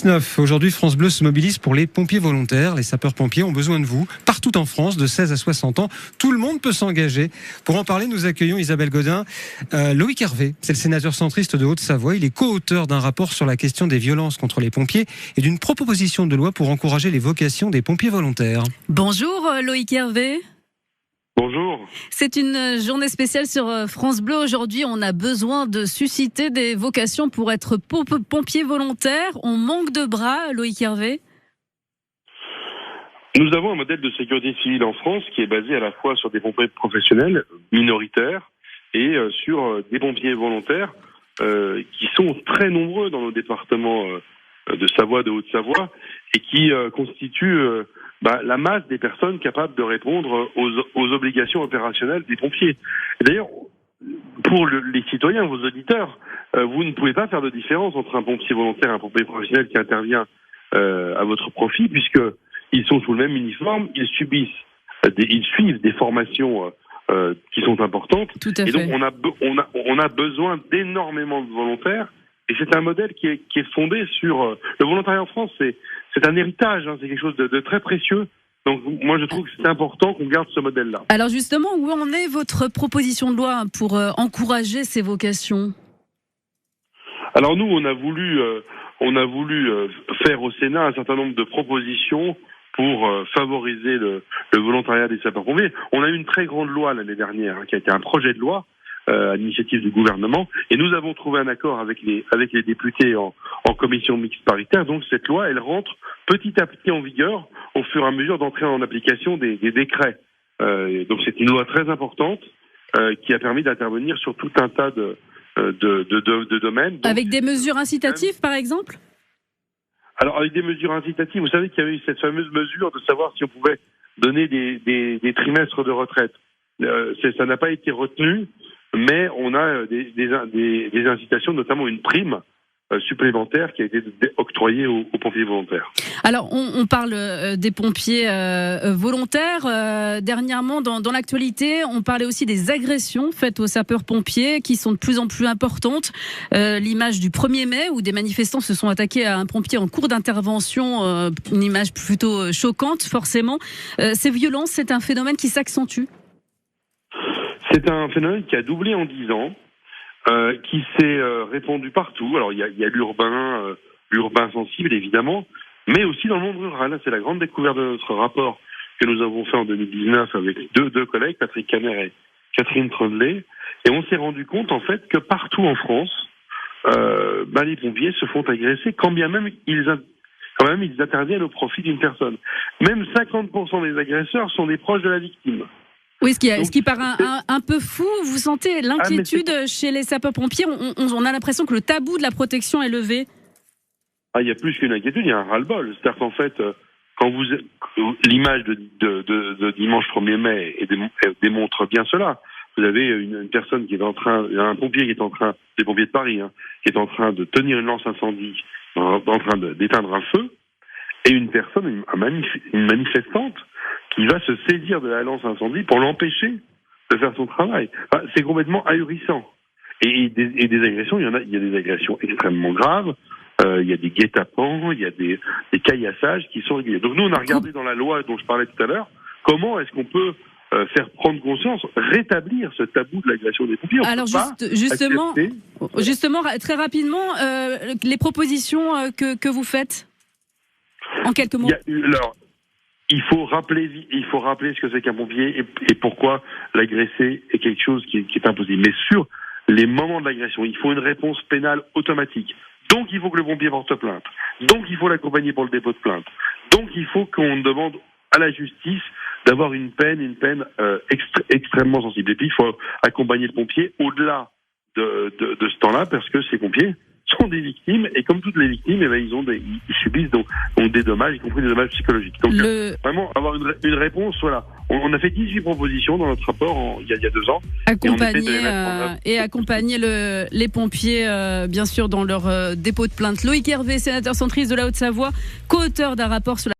6-9. Aujourd'hui, France Bleu se mobilise pour les pompiers volontaires. Les sapeurs-pompiers ont besoin de vous. Partout en France, de 16 à 60 ans, tout le monde peut s'engager. Pour en parler, nous accueillons Isabelle Godin. Loïc Hervé, c'est le sénateur centriste de Haute-Savoie. Il est co-auteur d'un rapport sur la question des violences contre les pompiers et d'une proposition de loi pour encourager les vocations des pompiers volontaires. Bonjour Loïc Hervé. Bonjour. C'est une journée spéciale sur France Bleu. Aujourd'hui, on a besoin de susciter des vocations pour être pompier volontaire. On manque de bras, Loïc Hervé. Nous avons un modèle de sécurité civile en France qui est basé à la fois sur des pompiers professionnels minoritaires et sur des pompiers volontaires qui sont très nombreux dans nos départements de Savoie, de Haute-Savoie et qui constituent la masse des personnes capables de répondre aux obligations opérationnelles des pompiers. Et d'ailleurs, pour les citoyens, vos auditeurs, vous ne pouvez pas faire de différence entre un pompier volontaire et un pompier professionnel qui intervient à votre profit, puisque ils sont sous le même uniforme, ils suivent des formations qui sont importantes. Tout à fait. Et donc on a besoin d'énormément de volontaires. Et c'est un modèle qui est fondé sur le volontariat en France. C'est un héritage, c'est quelque chose de très précieux. Donc moi je trouve que c'est important qu'on garde ce modèle-là. Alors justement, où en est votre proposition de loi pour encourager ces vocations ? Alors nous, on a voulu faire au Sénat un certain nombre de propositions pour favoriser le volontariat des sapeurs-pompiers. On a eu une très grande loi l'année dernière, qui a été un projet de loi à l'initiative du gouvernement, et nous avons trouvé un accord avec les députés en commission mixte paritaire. Donc cette loi, elle rentre petit à petit en vigueur au fur et à mesure d'entrer en application des décrets. Donc c'est une loi très importante qui a permis d'intervenir sur tout un tas de domaines. Donc, avec des mesures incitatives, par exemple ? Alors avec des mesures incitatives, vous savez qu'il y avait eu cette fameuse mesure de savoir si on pouvait donner des trimestres de retraite. Ça n'a pas été retenu. Mais on a des incitations, notamment une prime supplémentaire qui a été octroyée aux pompiers volontaires. Alors, on parle des pompiers volontaires. Dernièrement, dans l'actualité, on parlait aussi des agressions faites aux sapeurs-pompiers qui sont de plus en plus importantes. L'image du 1er mai où des manifestants se sont attaqués à un pompier en cours d'intervention, une image plutôt choquante, forcément. Ces violences, c'est un phénomène qui s'accentue. C'est un phénomène qui a doublé en 10 ans, qui s'est répandu partout. Alors il y a l'urbain sensible évidemment, mais aussi dans le monde rural. C'est la grande découverte de notre rapport que nous avons fait en 2019 avec deux collègues, Patrick Caner et Catherine Tremblay, et on s'est rendu compte en fait que partout en France, les pompiers se font agresser, quand même ils interviennent au profit d'une personne. Même 50% des agresseurs sont des proches de la victime. Oui, ce qui paraît un peu fou. Vous sentez l'inquiétude chez les sapeurs-pompiers. On a l'impression que le tabou de la protection est levé. Il y a plus qu'une inquiétude, il y a un ras-le-bol. C'est-à-dire qu'en fait, quand l'image de dimanche 1er mai démontre bien cela. Vous avez une personne qui est un pompier qui est en train, des pompiers de Paris, qui est en train de tenir une lance incendie, en train d'éteindre un feu, et une personne, une manifestante, qui va se saisir de la lance incendie pour l'empêcher de faire son travail. C'est complètement ahurissant. Et des agressions, il y a des agressions extrêmement graves, il y a des guet-apens, il y a des caillassages qui sont réguliers. Donc nous, on a regardé dans la loi dont je parlais tout à l'heure, comment est-ce qu'on peut faire prendre conscience, rétablir ce tabou de l'agression des pompiers. Alors justement, très rapidement, les propositions que vous faites, en quelques mots. Il faut rappeler ce que c'est qu'un pompier et pourquoi l'agresser est quelque chose qui est impossible. Mais sur les moments de l'agression, il faut une réponse pénale automatique. Donc il faut que le pompier porte plainte. Donc il faut l'accompagner pour le dépôt de plainte. Donc il faut qu'on demande à la justice d'avoir une peine extrêmement sensible. Et puis il faut accompagner le pompier au-delà de ce temps-là, parce que ces pompiers sont des victimes, et comme toutes les victimes, ils subissent donc des dommages, y compris des dommages psychologiques. Donc vraiment avoir une réponse, voilà. On a fait 18 propositions dans notre rapport il y a 2 ans. Accompagner les pompiers, bien sûr, dans leur dépôt de plainte. Loïc Hervé, sénateur centriste de la Haute-Savoie, co-auteur d'un rapport sur